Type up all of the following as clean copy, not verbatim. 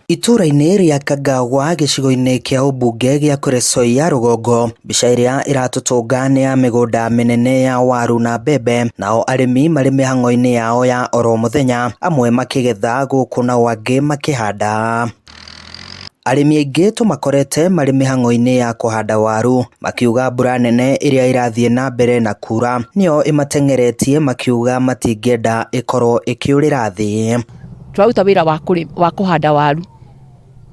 Itũra-inĩ rĩa Kagawa gĩcigo-inĩ kĩa ũmbunge gĩa Kuresoi ya rũgongo, mbica ĩrĩa ĩratũtũnga nĩ ya mĩgũnda mĩnene ya waru na mbembe, nao arĩmi marĩ mĩhang'o-inĩ yao ya oro mũthenya, amwe makĩgetha gũkũ nao angĩ makĩhanda. Arĩmi aingĩ tũmakorete marĩ mĩhang'o-inĩ ya kũhanda waru, makiuga mbura nene ĩrĩa ĩrathiĩ na mbere na kura nĩyo ĩmateng'eretie, makiuga matingĩenda ĩkorwo ĩkĩũrĩra thĩ. Twaruta wĩra wa kũhanda waru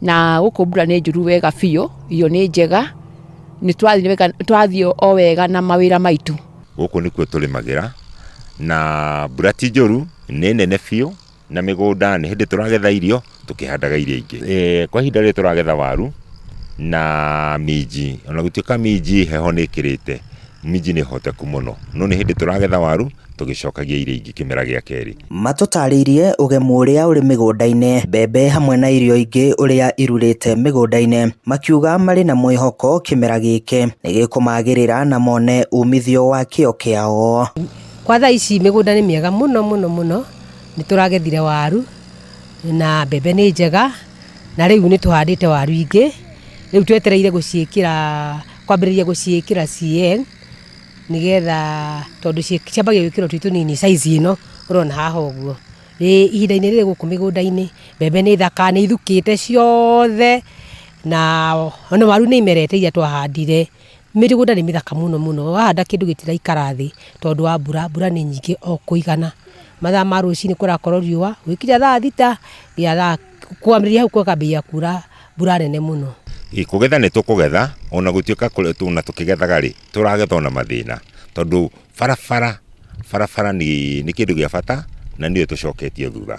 na gũkũ mbura nĩ njuru wega biũ, iyo nĩ njega, nĩtwathiĩ o wega na mawĩra maitũ. Gũkũ nĩkuo tũrĩmagĩra na mbura ti njũru, nĩ nene biũ na mĩgũnda nĩ hĩndĩ tũragetha irio tũkĩhandaga irio ingĩ. Kwa ihinda rĩrĩ tũragetha waru na minji, ona gũtuĩka minji heho nĩ ĩkĩrĩte, minji nĩ hoteku mũno, no nĩ hĩndĩ tũragetha waru tũgĩcokagia irio ingĩ kĩmera gĩa kerĩ. Matũtarĩirie ũgemu ũrĩa ũrĩ mĩgũnda-inĩ, mbembe hamwe na irio ingĩ ũrĩa irurĩte mĩgũnda-inĩ, makiuga marĩ na mwĩhoko kĩmera gĩkĩ nĩgĩkũmagĩrĩra na mone umithio wa kĩo kĩao. Kwa thaa ici mĩgũnda nĩ mĩega mũno, nĩtũragethire waru na mbembe nĩ njega, na rĩu nĩ tũhandĩte waru ingĩ, rĩu twetereire kwambĩrĩria gũciĩkĩra CN nĩgetha tondũ ciambagia gwĩkĩrwo twĩ tũnini size ĩno ũrona haha ũguo. Ihinda-inĩ rĩrĩ gũkũ mĩgũnda-inĩ mbembe nĩ thaka, nĩ ithukĩte ciothe na ona waru nĩ imerete iria twahandire. Mĩgũnda nĩ mĩthaka mũno, wahanda kĩndũ gĩtiraikara thĩ tondũ wa mbura nĩ nyingĩ o kũigana. Mathaa ma rũcinĩ kũrakorwo riũa, gwĩkinya thaa thita kwambĩrĩria hau kwambĩrĩria kura mbura nene mũno. Kũgetha nĩ tũkũgetha, ona gũtuĩka na tũkĩgethaga rĩ, tũragetha na mathĩna tondũ barabara nĩ kĩndũ gĩa bata na nĩyo tũcoketie thutha,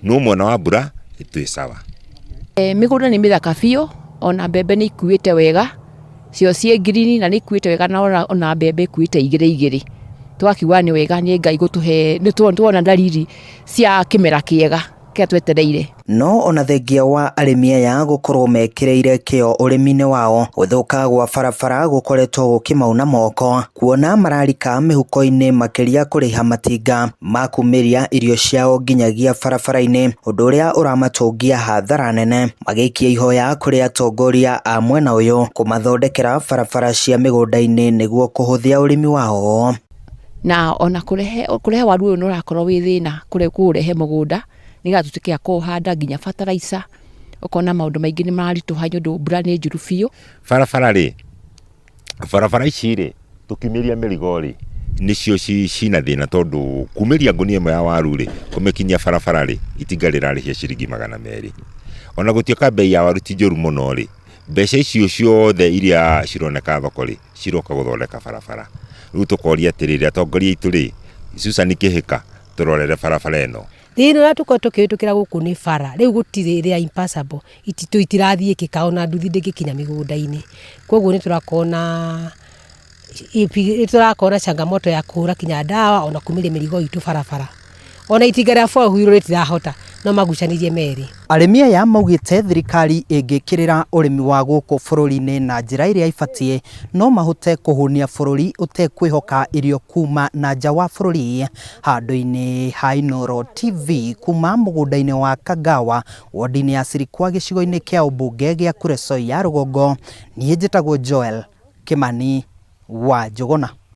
no mwena wa mbura twĩ sawa. Mĩgũnda nĩ mĩthaka biũ, ona mbembe nĩ ikuĩte wega, cio ciĩ green na nĩ ikuĩte wega, na ona mbembe ikuĩte igĩrĩ. Twakiuga nĩ wega, nĩ Ngai gũtũhe, nĩ tuona dalili cia kĩmera kĩega kĩrĩa twetereire. No ona thengia wa arĩmi aya gũkorwo mekĩrĩire kĩo ũrĩmi-inĩ wao, gũthũka gwa barabara gũkoretwo gũkĩmauna moko, kuona mararika mĩhuko-inĩ makĩria kũrĩha matinga makumĩria irio ciao nginyagia barabara-inĩ, ũndũ ũrĩa ũramatũngia hathara nene, magĩikia ihoya kũrĩ atongoria a mwena ũyũ kũmathondekera barabara cia mĩgũnda-inĩ nĩguo kũhũthia ũrĩmi wao. Na ona kũrehe waru ũyũ nĩ ũrakorwo wĩ thĩna kũrehe mũgũnda, nĩgetha tũtuĩke a kũhanda nginya fertilizer, ũkona maũndũ maingĩ nĩ maritũha nĩ ũndũ mbura nĩ njuru biũ. Barabara ici rĩ, tũkiumĩria mĩrigo rĩ, nĩcio cina thĩna tondũ kumĩria ngũnia ĩmwe ya waru rĩ, kũmĩkinyia barabara rĩ, itinga rĩrarĩhia ciringi 200. Ona gũtuĩka bei ya waru ti njũru mũno rĩ, mbeca icio ciothe iria cironeka thoko rĩ, ciroka gũthondeka barabara. Rĩu tũkoria atĩrĩrĩ, atongoria aitũ rĩ, Susan Kĩhĩka tũrorere barabara ĩno. Thĩinĩ ũrĩa tũkorwo tũkĩhĩtũkĩra gũkũ nĩ bara, rĩu gũtirĩ ĩrĩa impassable, itirathiĩkĩka ona nduthi ndĩngĩkinya mĩgũnda-inĩ. Koguo nĩ tũrakona changamoto ya kũhũra kinya ndawa ona kumĩria mĩrigo itũ barabara. Ona itinga rĩa fohuru rĩtirahota, no magucanĩrie merĩ. Arĩmi aya maugĩte thirikari ĩngĩkĩrĩra ũrĩmi wa gũkũ bũrũri-inĩ na njĩra ĩrĩa ibatiĩ, no mahote kũhũnia bũrũri ũtekwĩhoka irio kuma na nja wa bũrũri. Handũ-inĩ ha Inooro TV kuma mũgũnda-inĩ wa Kagawa, wodi-inĩ ya Sirikwa gĩcigo-inĩ kĩa ũmbunge gĩa Kuresoi ya rũgongo, niĩ njĩtagwo Joel Kimani wa Njũgũna.